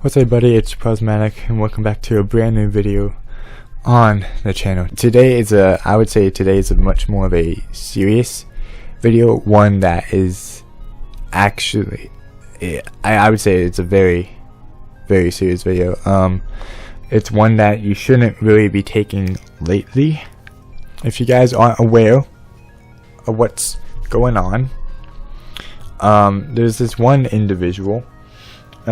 What's up everybody, it's Prozmadik and welcome back to a brand new video on the channel. Today is I would say today is a much more of a serious video, one that is actually, I would say it's a very serious video. It's one that you shouldn't really be taking lately. If you guys aren't aware of what's going on, there's this one individual.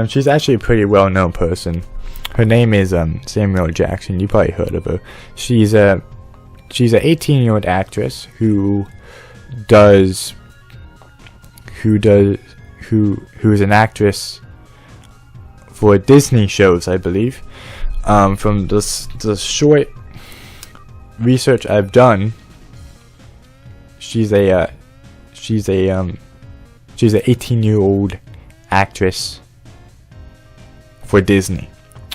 She's actually a pretty well-known person. Her name is Skai Jackson. You probably heard of her. She's a 18-year-old actress who's an actress for Disney shows, I believe. From the short research I've done, she's a 18-year-old actress for Disney,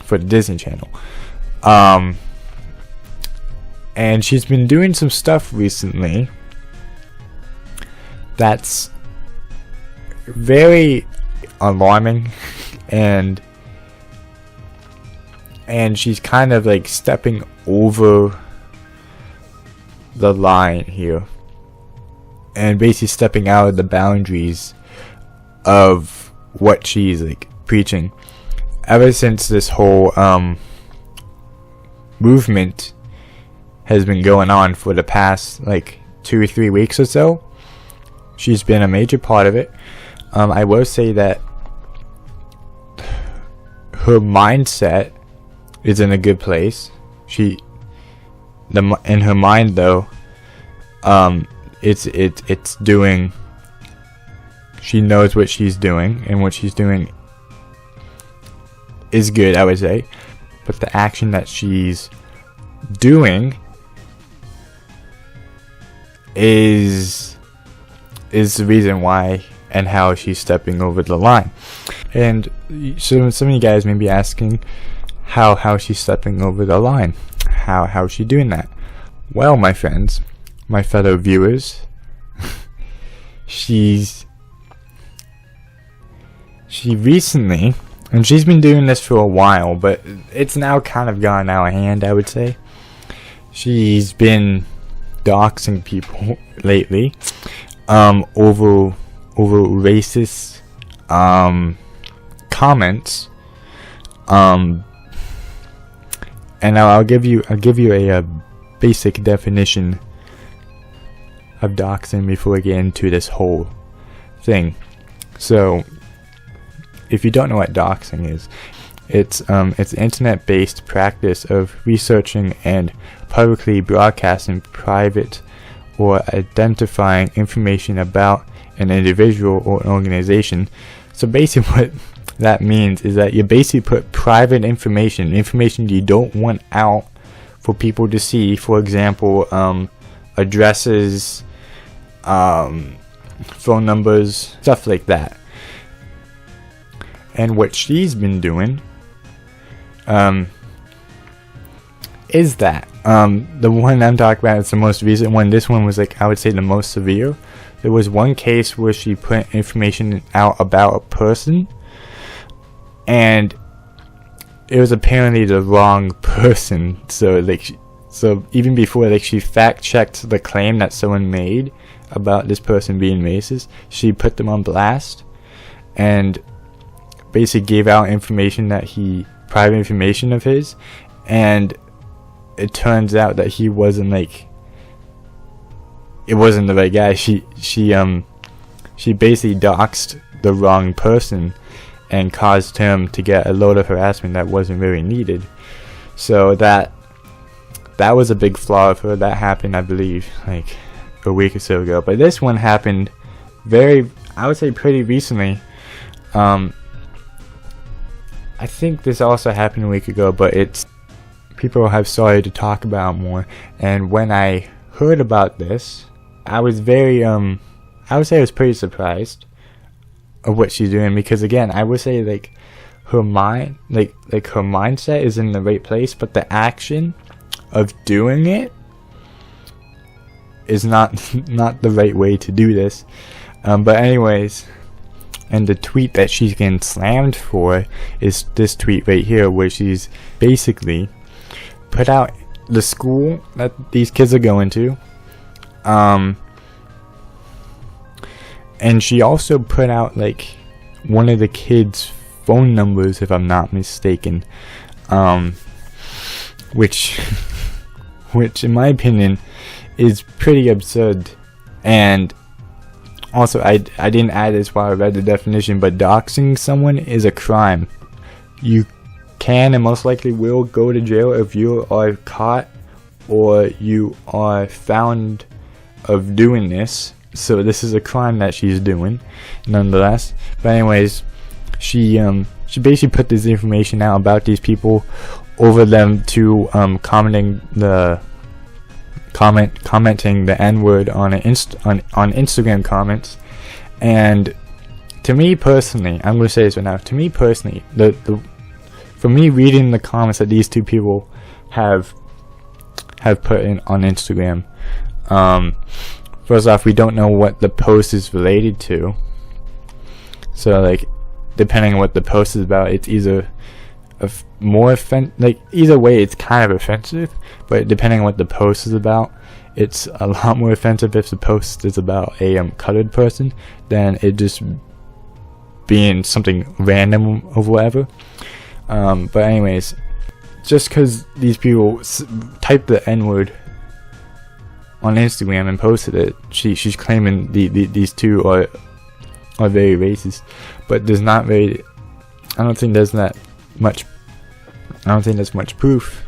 for the Disney Channel, and she's been doing some stuff recently that's very alarming, and she's kind of like stepping over the line here, and basically stepping out of the boundaries of what she's like preaching. Ever since this whole movement has been going on for the past like 2 or 3 weeks or so, she's been a major part of it. I will say that her mindset is in a good place. In her mind though, it's doing. She knows what she's doing, and what she's doing is good, I would say, but the action that she's doing is the reason why and how she's stepping over the line. And so some of you guys may be asking how she's stepping over the line, how is she doing that? Well, my friends, my fellow viewers, she recently, and she's been doing this for a while, but it's now kind of gone out of hand, I would say. She's been doxing people lately, over racist comments. And I'll give you a basic definition of doxing before we get into this whole thing. So, if you don't know what doxing is, it's an internet-based practice of researching and publicly broadcasting private or identifying information about an individual or organization. So basically what that means is that you basically put private information you don't want out for people to see. For example, addresses, phone numbers, stuff like that. And what she's been doing is that the one I'm talking about is the most recent one. This one was like, I would say, the most severe. There was one case where she put information out about a person, and it was apparently the wrong person. So even before, like, she fact checked the claim that someone made about this person being racist, she put them on blast and basically gave out information private information of his, and it turns out that he wasn't it wasn't the right guy. She basically doxed the wrong person and caused him to get a load of harassment that wasn't really needed. So that was a big flaw of her. That happened, I believe, like a week or so ago. But this one happened I would say pretty recently. I think this also happened a week ago, but people have started to talk about it more. And when I heard about this, I was I would say I was pretty surprised of what she's doing, because again, I would say like her mind, like her mindset is in the right place, but the action of doing it is not the right way to do this. But anyways, And the tweet that she's getting slammed for is this tweet right here, where she's basically put out the school that these kids are going to, and she also put out like one of the kids' phone numbers, if I'm not mistaken, which in my opinion is pretty absurd. And also, I didn't add this while I read the definition, but doxing someone is a crime. You can and most likely will go to jail if you are caught or you are found of doing this. So this is a crime that she's doing, nonetheless. But anyways, she basically put this information out about these people over them to commenting the N-word on Instagram comments. And to me personally, I'm going to say this right now, to me personally, for me reading the comments that these two people have put in on Instagram, first off, we don't know what the post is related to. So like, depending on what the post is about, it's either either way it's kind of offensive, but depending on what the post is about, it's a lot more offensive if the post is about a colored person than it just being something random or whatever. But anyways, just because these people typed the N-word on Instagram and posted it, she's claiming these two are very racist, but there's not very, I don't think there's much proof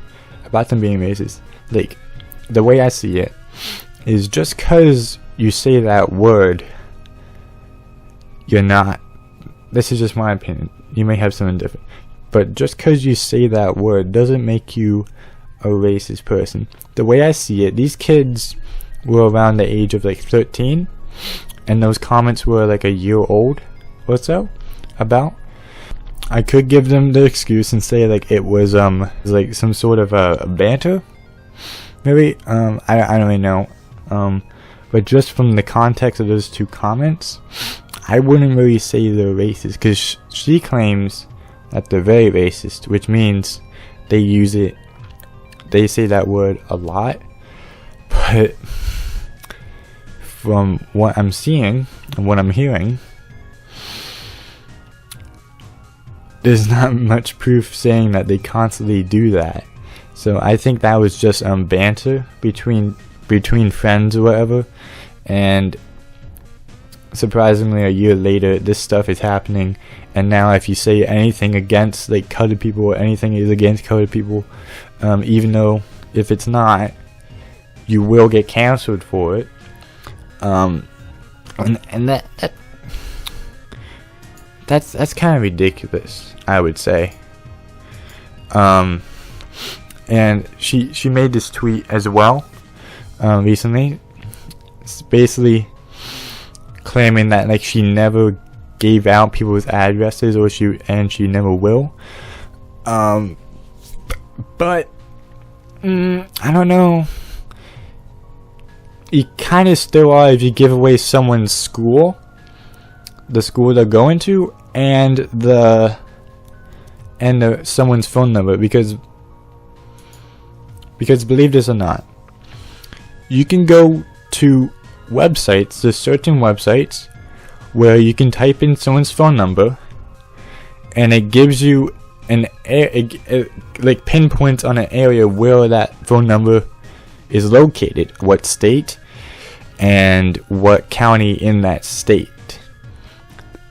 about them being racist. Like, the way I see it is, just because you say that word, you're not, this is just my opinion, you may have something different, but just because you say that word doesn't make you a racist person. The way I see it, these kids were around the age of like 13, and those comments were like a year old or so about. I could give them the excuse and say like it was like some sort of a banter, maybe. I don't really know. But just from the context of those two comments, I wouldn't really say they're racist, because she claims that they're very racist, which means they say that word a lot. But from what I'm seeing and what I'm hearing, there's not much proof saying that they constantly do that. So I think that was just banter between friends or whatever. And surprisingly, a year later, this stuff is happening. And now if you say anything against like colored people, or anything is against colored people, even though if it's not, you will get canceled for it. And that's kind of ridiculous, I would say. And she made this tweet as well recently. It's basically claiming that like she never gave out people's addresses, or she never will. But I don't know. You kind of still are if you give away someone's school, the school they're going to, and someone's phone number, because believe this or not, you can go to websites, there's certain websites where you can type in someone's phone number and it gives you like pinpoints on an area where that phone number is located, what state and what county in that state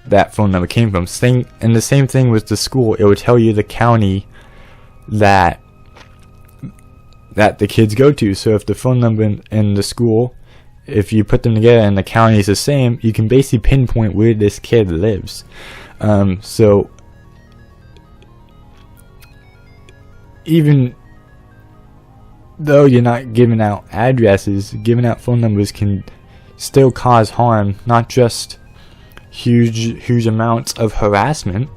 that phone number came from. And the same thing with the school, it would tell you the county that the kids go to. So if the phone number in the school, if you put them together and the county is the same, you can basically pinpoint where this kid lives. So even though you're not giving out addresses, giving out phone numbers can still cause harm, not just huge amounts of harassment,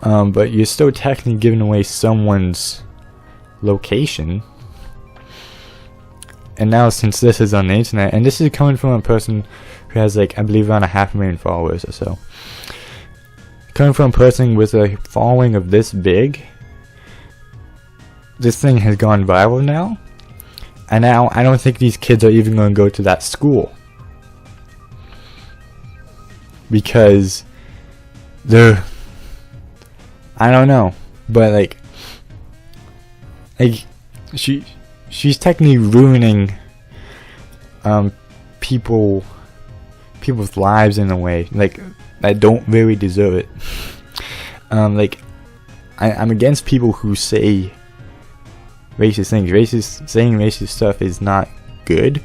but you're still technically giving away someone's location. And now, since this is on the internet, and this is coming from a person who has like, I believe, around 500,000 followers or so, coming from a person with a following of this big, this thing has gone viral now, and now I don't think these kids are even going to go to that school, because they're, I don't know, but like she's technically ruining people's lives in a way like that don't really deserve it. Like I'm against people who say racist things. Saying racist stuff is not good,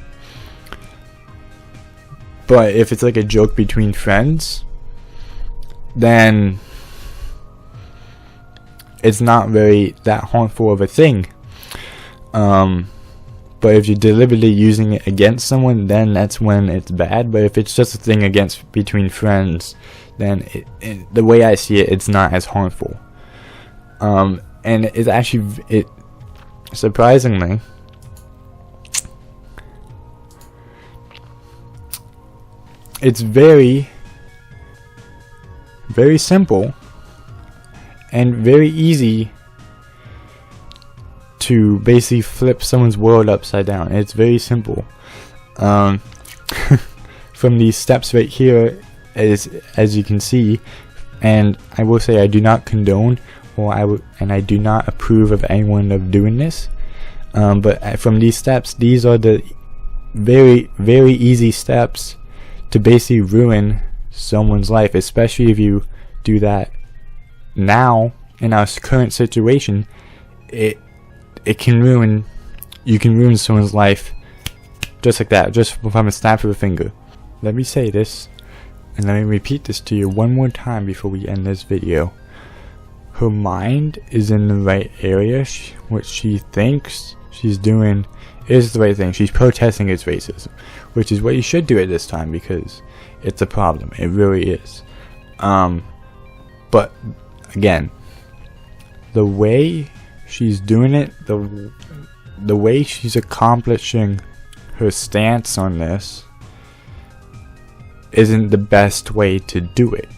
but if it's like a joke between friends, then it's not very that harmful of a thing. But if you're deliberately using it against someone, then that's when it's bad. But if it's just a thing between friends, then the way I see it, it's not as harmful. And it's actually, surprisingly, it's very, very simple and very easy to basically flip someone's world upside down. It's very simple. From these steps right here, as you can see, and I will say I do not condone I do not approve of anyone of doing this. But from these steps, these are the very, very easy steps to basically ruin someone's life, especially if you do that now in our current situation. You can ruin someone's life just like that, just from a snap of a finger. Let me say this, and let me repeat this to you one more time before we end this video. Her mind is in the right area. What she thinks she's doing is the right thing. She's protesting against racism, which is what you should do at this time, because it's a problem. It really is. But again, the way she's doing it, the way she's accomplishing her stance on this isn't the best way to do it.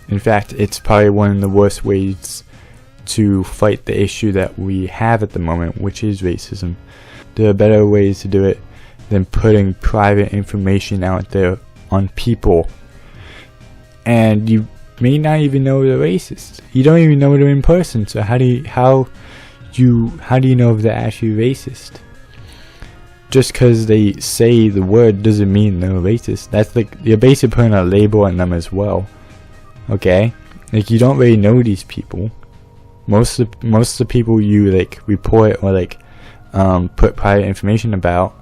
In fact, it's probably one of the worst ways to fight the issue that we have at the moment, which is racism. There are better ways to do it than putting private information out there on people, and you may not even know they're racist. You don't even know them in person, so how do you know if they're actually racist? Just because they say the word doesn't mean they're racist. That's like, you're basically putting a label on them as well. Okay, like, you don't really know these people. Most of the people you like report or like put private information about,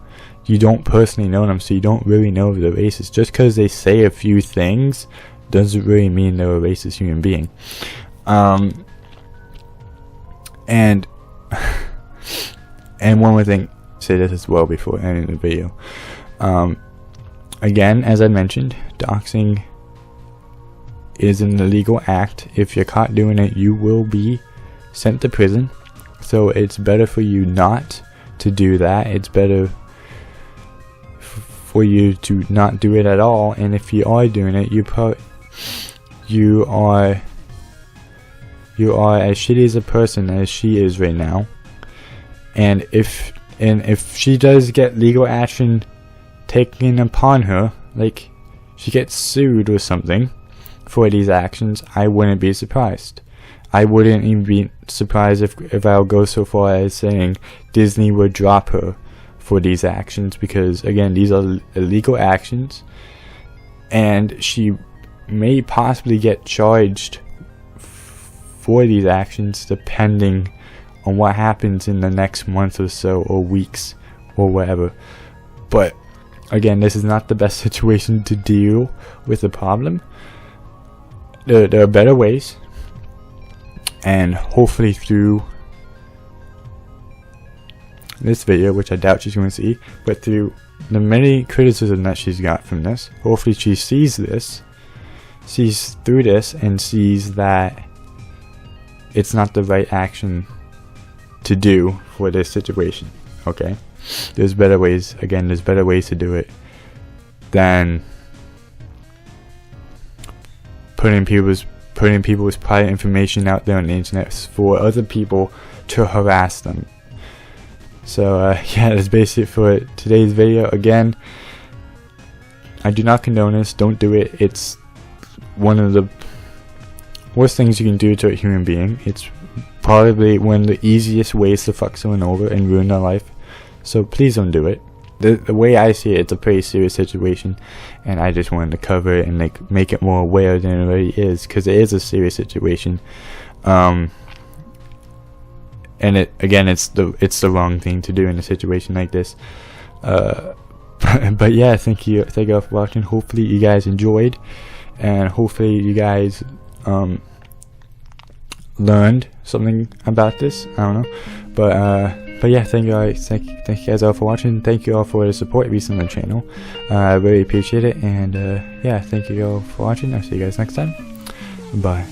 you don't personally know them, so you don't really know if they're racist. Just because they say a few things doesn't really mean they're a racist human being. And one more thing, say this as well before ending the video. Again, as I mentioned, doxing is an illegal act. If you're caught doing it, you will be sent to prison. So it's better for you not to do that. It's better for you to not do it at all. And if you are doing it, you are as shitty as a person as she is right now. And if she does get legal action taken upon her, like she gets sued or something for these actions, I wouldn't be surprised. I wouldn't even be surprised if I'll go so far as saying Disney would drop her for these actions, because again, these are illegal actions, and she may possibly get charged for these actions depending on what happens in the next month or so, or weeks, or whatever. But again, this is not the best situation to deal with the problem. There are better ways, and hopefully through this video, which I doubt she's going to see, but through the many criticism that she's got from this, hopefully she sees through this and sees that it's not the right action to do for this situation. Okay, there's better ways. Again, there's better ways to do it than putting people's private information out there on the internet for other people to harass them. So yeah, that's basically it for today's video. Again, I do not condone this. Don't do it. It's one of the worst things you can do to a human being. It's probably one of the easiest ways to fuck someone over and ruin their life. So please don't do it. The way I see it, it's a pretty serious situation, and I just wanted to cover it and make it more aware than it already is, because it is a serious situation. And it's the wrong thing to do in a situation like this. But yeah, thank you all for watching. Hopefully you guys enjoyed, and hopefully you guys learned something about this. I don't know, but yeah, thank you guys all for watching. Thank you all for the support recently on the channel. I really appreciate it, and yeah, thank you all for watching. I'll see you guys next time. Bye.